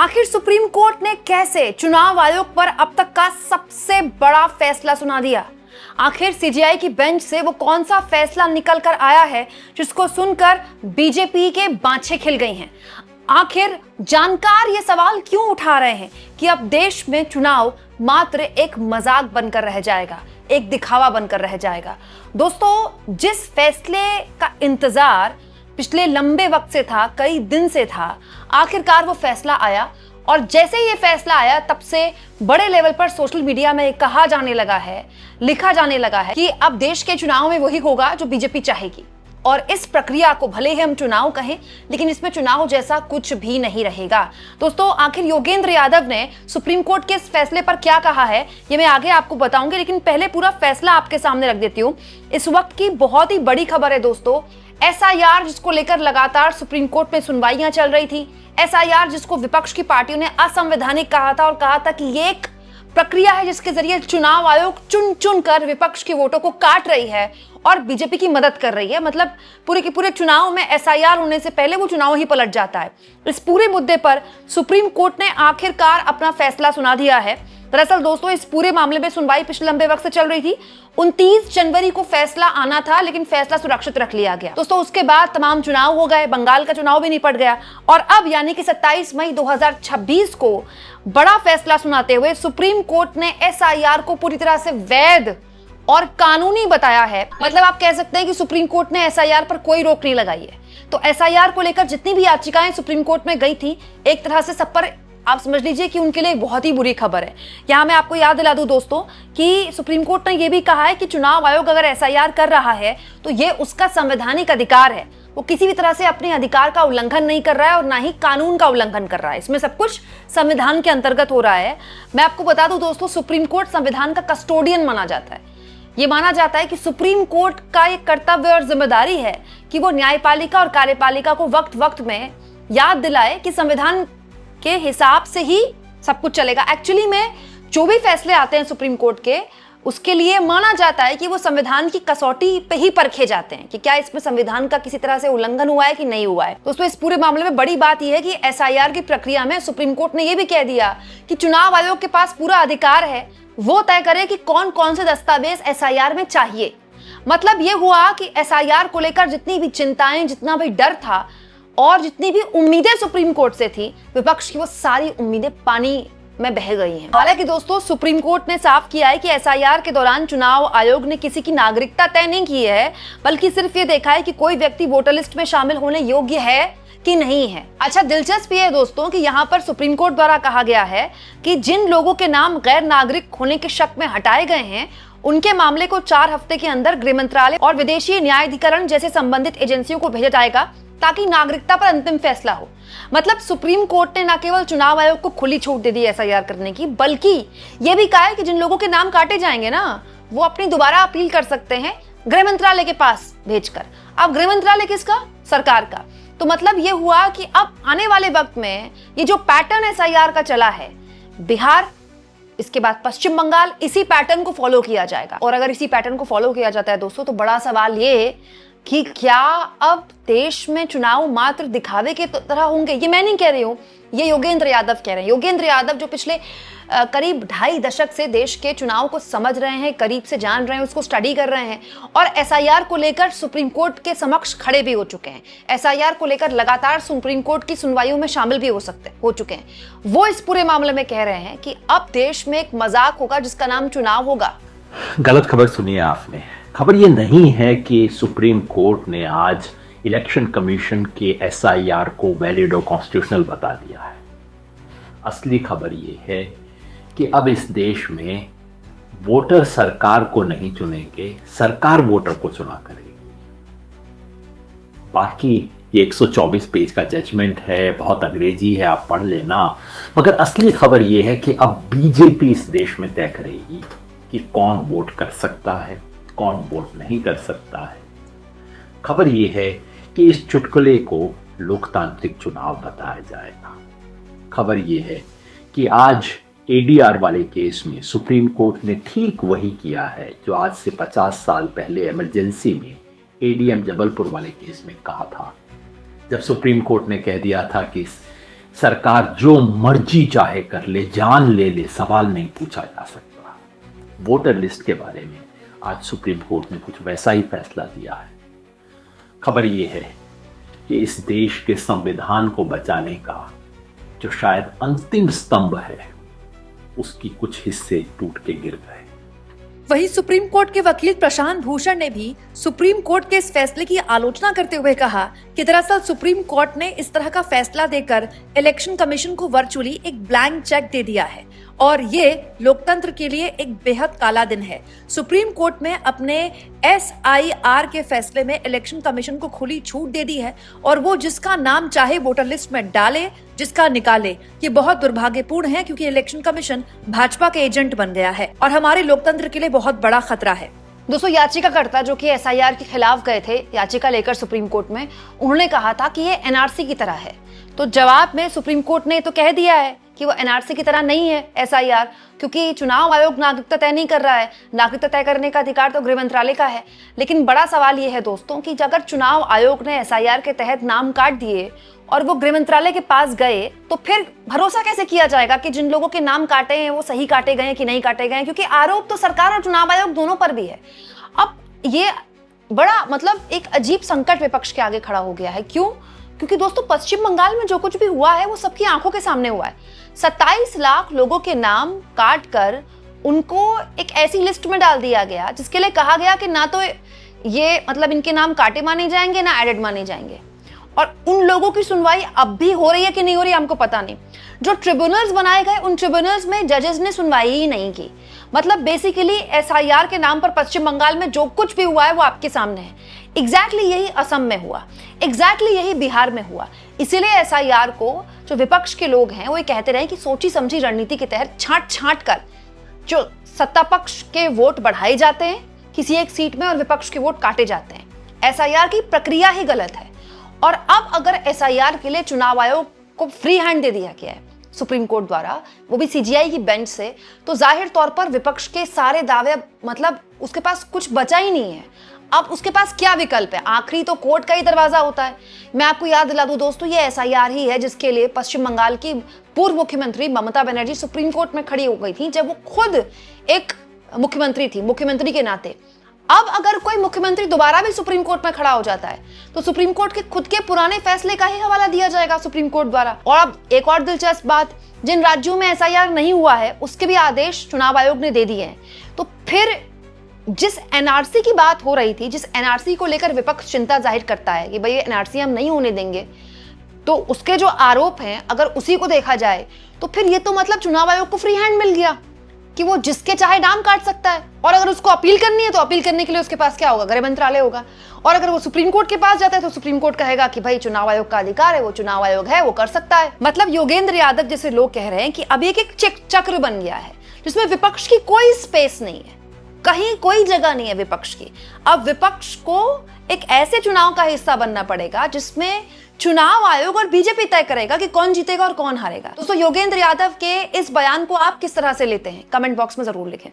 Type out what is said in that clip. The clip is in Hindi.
आखिर सुप्रीम कोर्ट ने कैसे चुनाव आयोग पर अब तक का सबसे बड़ा फैसला सुना दिया। आखिर सीजेआई की बेंच से वो कौन सा फैसला निकल कर आया है जिसको सुनकर बीजेपी के बाँछें खिल गई हैं। आखिर जानकार ये सवाल क्यों उठा रहे हैं कि अब देश में चुनाव मात्र एक मजाक बनकर रह जाएगा, एक दिखावा बनकर रह जाएगा। दोस्तों, जिस फैसले का इंतजार पिछले लंबे वक्त से था, कई दिन से था, आखिरकार वो फैसला आया। और जैसे ये फैसला आया तब से बड़े लेवल पर सोशल मीडिया में कहा जाने लगा है, लिखा जाने लगा है कि अब देश के चुनाव में वही होगा जो बीजेपी चाहेगी। और इस प्रक्रिया को भले ही हम चुनाव कहें, लेकिन इसमें चुनाव जैसा कुछ भी नहीं रहेगा। दोस्तों, आखिर योगेंद्र यादव ने सुप्रीम कोर्ट के इस फैसले पर क्या कहा है ये मैं आगे आपको बताऊंगी, लेकिन पहले पूरा फैसला आपके सामने रख देती हूं। इस वक्त की बहुत ही बड़ी खबर है दोस्तों, एसआईआर जिसको लेकर लगातार सुप्रीम कोर्ट में सुनवाइयां चल रही थी। एसआईआर जिसको विपक्ष की पार्टियों ने असंवैधानिक कहा था और कहा था कि ये एक प्रक्रिया है जिसके जरिए चुनाव आयोग चुन चुन कर विपक्ष के वोटों को काट रही है और बीजेपी की मदद कर रही है। मतलब पूरे के पूरे चुनाव में एसआईआर होने से पहले वो चुनाव ही पलट जाता है। इस पूरे मुद्दे पर सुप्रीम कोर्ट ने आखिरकार अपना फैसला सुना दिया है। दरअसल दोस्तों, इस पूरे मामले में सुनवाई पिछले लंबे वक्त से चल रही थी। 29 जनवरी को फैसला आना था, लेकिन फैसला सुरक्षित रख लिया गया। दोस्तों, उसके बाद तमाम चुनाव हो गए, बंगाल का चुनाव भी निपट गया और अब यानी कि 27 मई 2026 को बड़ा फैसला सुनाते हुए सुप्रीम कोर्ट ने एसआईआर को पूरी तरह से वैध और कानूनी बताया है। मतलब आप कह सकते हैं कि सुप्रीम कोर्ट ने एसआईआर पर कोई रोक नहीं लगाई है। तो एसआईआर को लेकर जितनी भी याचिकाएं सुप्रीम कोर्ट में गई थी, एक तरह से सब पर आप समझ लीजिए कि उनके लिए बहुत ही बुरी खबर है। यहाँ मैं आपको याद दिला दूं दोस्तों कि सुप्रीम कोर्ट ने यह भी कहा है कि चुनाव आयोग अगर एसआईआर कर रहा है तो ये उसका संवैधानिक अधिकार है। वो किसी भी तरह से अपने अधिकार का उल्लंघन नहीं कर रहा है और ना ही कानून का उल्लंघन कर रहा है। इसमें सब कुछ संविधान के अंतर्गत हो रहा है। मैं आपको बता दूं दोस्तों, सुप्रीम कोर्ट संविधान का कस्टोडियन माना जाता है। ये माना जाता है कि सुप्रीम कोर्ट का एक कर्तव्य और जिम्मेदारी है कि वो न्यायपालिका और कार्यपालिका को वक्त वक्त में याद दिलाए कि संविधान के हिसाब से ही सब कुछ चलेगा। एक्चुअली में जो भी फैसले आते हैं सुप्रीम कोर्ट के, उसके लिए माना जाता है कि वो संविधान की कसौटी पे ही परखे जाते हैं कि क्या इसमें संविधान का किसी तरह से उल्लंघन हुआ है कि नहीं हुआ है। दोस्तों, इस पूरे मामले में बड़ी बात यह है कि एसआईआर की प्रक्रिया में सुप्रीम कोर्ट ने यह भी कह दिया कि चुनाव आयोग के पास पूरा अधिकार है, वो तय करे कि कौन कौन से दस्तावेज एसआईआर में चाहिए। मतलब ये हुआ कि एसआईआर को लेकर जितनी भी चिंताएं, जितना भी डर था और जितनी भी उम्मीदें सुप्रीम कोर्ट से थी, विपक्ष की वो सारी उम्मीदें पानी में बह गई हैं। हालांकि दोस्तों, सुप्रीम कोर्ट ने साफ किया है कि एसआईआर के दौरान चुनाव आयोग ने किसी की नागरिकता तय नहीं की है, बल्कि सिर्फ ये देखा है कि कोई व्यक्ति वोटर लिस्ट में शामिल होने योग्य है कि नहीं है। अच्छा, दिलचस्प ये है दोस्तों कि यहाँ पर सुप्रीम कोर्ट द्वारा कहा गया है कि जिन लोगों के नाम गैर नागरिक होने के शक में हटाए गए हैं, उनके मामले को 4 हफ्ते के अंदर गृह मंत्रालय और विदेशी न्यायाधिकरण जैसे संबंधित एजेंसियों को भेजा जाएगा ताकि नागरिकता पर अंतिम फैसला हो। मतलब सुप्रीम कोर्ट ने न केवल चुनाव आयोग को खुली छूट दे दी एसआईआर करने की, बल्कि यह भी कहा है कि जिन लोगों के नाम काटे जाएंगे ना, वो अपनी दोबारा अपील कर सकते हैं गृह मंत्रालय के पास भेजकर। अब गृह मंत्रालय किसका? सरकार का। तो मतलब ये हुआ कि अब आने वाले वक्त में ये जो पैटर्न एसआईआर का चला है, बिहार, इसके बाद पश्चिम बंगाल, इसी पैटर्न को फॉलो किया जाएगा। और अगर इसी पैटर्न को फॉलो किया जाता है दोस्तों, तो बड़ा सवाल ये कि क्या अब देश में चुनाव मात्र दिखावे के तरह होंगे? ये मैं नहीं कह रही हूं, ये योगेंद्र यादव कह रहे हैं। योगेंद्र यादव जो पिछले करीब 2.5 दशक से देश के चुनाव को समझ रहे हैं, करीब से जान रहे हैं, उसको स्टडी कर रहे हैं और एसआईआर को लेकर सुप्रीम कोर्ट के समक्ष खड़े भी हो चुके हैं। एसआईआर को लेकर लगातार सुप्रीम कोर्ट की सुनवाइयों में शामिल भी हो चुके हैं। वो इस पूरे मामले में कह रहे हैं कि अब देश में एक मजाक होगा जिसका नाम चुनाव होगा। गलत खबर सुनी है आपने। खबर ये नहीं है कि सुप्रीम कोर्ट ने आज इलेक्शन कमीशन के एसआईआर को वैलिड और कॉन्स्टिट्यूशनल बता दिया है। असली खबर ये है कि अब इस देश में वोटर सरकार को नहीं चुनेंगे, सरकार वोटर को चुना करेगी। बाकी ये 124 पेज का जजमेंट है, बहुत अंग्रेजी है, आप पढ़ लेना। मगर असली खबर ये है कि अब बीजेपी इस देश में तय करेगी कि कौन वोट कर सकता है, कौन वोट नहीं कर सकता है। खबर यह है कि इस चुटकुले को लोकतांत्रिक चुनाव बताया जाएगा। खबर यह है कि आज एडीआर वाले केस में सुप्रीम कोर्ट ने ठीक वही किया है जो आज से 50 साल पहले इमरजेंसी में एडीएम जबलपुर वाले केस में कहा था, जब सुप्रीम कोर्ट ने कह दिया था कि सरकार जो मर्जी चाहे कर ले, जान ले ले, सवाल नहीं पूछा जा सकता। वोटर लिस्ट के बारे में आज सुप्रीम कोर्ट ने कुछ वैसा ही फैसला दिया है। खबर यह है कि इस देश के संविधान को बचाने का जो शायद अंतिम स्तंभ है, उसकी कुछ हिस्से टूट के गिर गए। वहीं सुप्रीम कोर्ट के वकील प्रशांत भूषण ने भी सुप्रीम कोर्ट के इस फैसले की आलोचना करते हुए कहा कि दरअसल सुप्रीम कोर्ट ने इस तरह का फैसला देकर इलेक्शन कमीशन को वर्चुअली एक ब्लैंक चेक दे दिया है और ये लोकतंत्र के लिए एक बेहद काला दिन है। सुप्रीम कोर्ट में अपने SIR के फैसले में इलेक्शन कमीशन को खुली छूट दे दी है और वो जिसका नाम चाहे वोटर लिस्ट में डाले, जिसका निकाले। ये बहुत दुर्भाग्यपूर्ण है क्योंकि इलेक्शन कमीशन भाजपा के एजेंट बन गया है और हमारे लोकतंत्र के लिए बहुत बड़ा खतरा है। दोस्तों, याचिकाकर्ता जो कि SIR के खिलाफ गए थे याचिका लेकर सुप्रीम कोर्ट में, उन्होंने कहा था कि ये NRC की तरह है। तो जवाब में सुप्रीम कोर्ट ने तो कह दिया है कि वो NRC की तरह नहीं है SIR, क्योंकि चुनाव आयोग नागरिकता तय नहीं कर रहा है। नागरिकता तय करने का अधिकार तो गृह मंत्रालय का है। लेकिन बड़ा सवाल ये है दोस्तों कि अगर चुनाव आयोग ने SIR के तहत नाम काट दिए और वो गृह मंत्रालय के पास गए, तो फिर भरोसा कैसे किया जाएगा कि जिन लोगों के नाम काटे हैं वो सही काटे गए कि नहीं काटे गए? क्योंकि आरोप तो सरकार और चुनाव आयोग दोनों पर भी है। अब ये बड़ा मतलब एक अजीब संकट विपक्ष के आगे खड़ा हो गया है। क्यों? क्योंकि दोस्तों, पश्चिम बंगाल में जो कुछ भी हुआ है वो सबकी आंखों के सामने हुआ है। 27 लाख लोगों के नाम काट कर उनको एक ऐसी लिस्ट में डाल दिया गया जिसके लिए कहा गया कि ना तो ये मतलब इनके नाम काटे माने जाएंगे ना एडेड माने जाएंगे। और उन लोगों की सुनवाई अब भी हो रही है कि नहीं हो रही हमको पता नहीं। जो ट्रिब्यूनल्स बनाए गए उन ट्रिब्यूनल्स में जजेस ने सुनवाई ही नहीं की। मतलब बेसिकली SIR के नाम पर पश्चिम बंगाल में जो कुछ भी हुआ है वो आपके सामने है। एग्जैक्टली यही असम में हुआ, एग्जैक्टली यही बिहार में हुआ। इसीलिए SIR को जो विपक्ष के लोग हैं वो ये कहते रहे कि सोची समझी रणनीति के तहत छांट छांट कर जो सत्ता पक्ष के वोट बढ़ाए जाते हैं किसी एक सीट में और विपक्ष के वोट काटे जाते हैं। SIR की प्रक्रिया ही गलत है। और अब अगर SIR के लिए चुनाव आयोग को फ्री हैंड दे दिया गया है सुप्रीम कोर्ट द्वारा, वो भी CGI की बेंच से, तो जाहिर तौर पर विपक्ष के सारे दावे मतलब उसके पास कुछ बचा ही नहीं है। अब उसके पास क्या विकल्प है? आखिरी तो कोर्ट का ही दरवाजा होता है। मैं आपको याद दिला दूं दोस्तों, ये SIR ही है जिसके लिए पश्चिम बंगाल की पूर्व मुख्यमंत्री ममता बनर्जी सुप्रीम कोर्ट में खड़ी हो गई थी जब वो खुद एक मुख्यमंत्री थी, मुख्यमंत्री के नाते। अब अगर कोई मुख्यमंत्री दोबारा भी सुप्रीम कोर्ट में खड़ा हो जाता है तो सुप्रीम कोर्ट के खुद के पुराने फैसले का ही हवाला दिया जाएगा सुप्रीम कोर्ट द्वारा। और अब एक और दिलचस्प बात, जिन राज्यों में SIR नहीं हुआ है उसके भी आदेश चुनाव आयोग ने दे दिए हैं। तो फिर जिस NRC की बात हो रही थी, जिस NRC को लेकर विपक्ष चिंता जाहिर करता है कि भाई NRC हम नहीं होने देंगे, तो उसके जो आरोप हैं अगर उसी को देखा जाए तो फिर ये तो मतलब चुनाव आयोग को फ्री हैंड मिल गया कि वो जिसके चाहे नाम काट सकता है। और अगर उसको अपील करनी है तो अपील करने के लिए उसके पास क्या होगा? गृह मंत्रालय होगा। और अगर वो सुप्रीम कोर्ट के पास जाता है तो सुप्रीम कोर्ट कहेगा कि भाई चुनाव आयोग का अधिकार है, वो चुनाव आयोग है, वो कर सकता है। मतलब योगेंद्र यादव जैसे लोग कह रहे हैं कि अब एक चक्र बन गया है जिसमें विपक्ष की कोई स्पेस नहीं है, कहीं कोई जगह नहीं है विपक्ष की। अब विपक्ष को एक ऐसे चुनाव का हिस्सा बनना पड़ेगा जिसमें चुनाव आयोग और बीजेपी तय करेगा कि कौन जीतेगा और कौन हारेगा। दोस्तों, योगेंद्र यादव के इस बयान को आप किस तरह से लेते हैं? कमेंट बॉक्स में जरूर लिखें।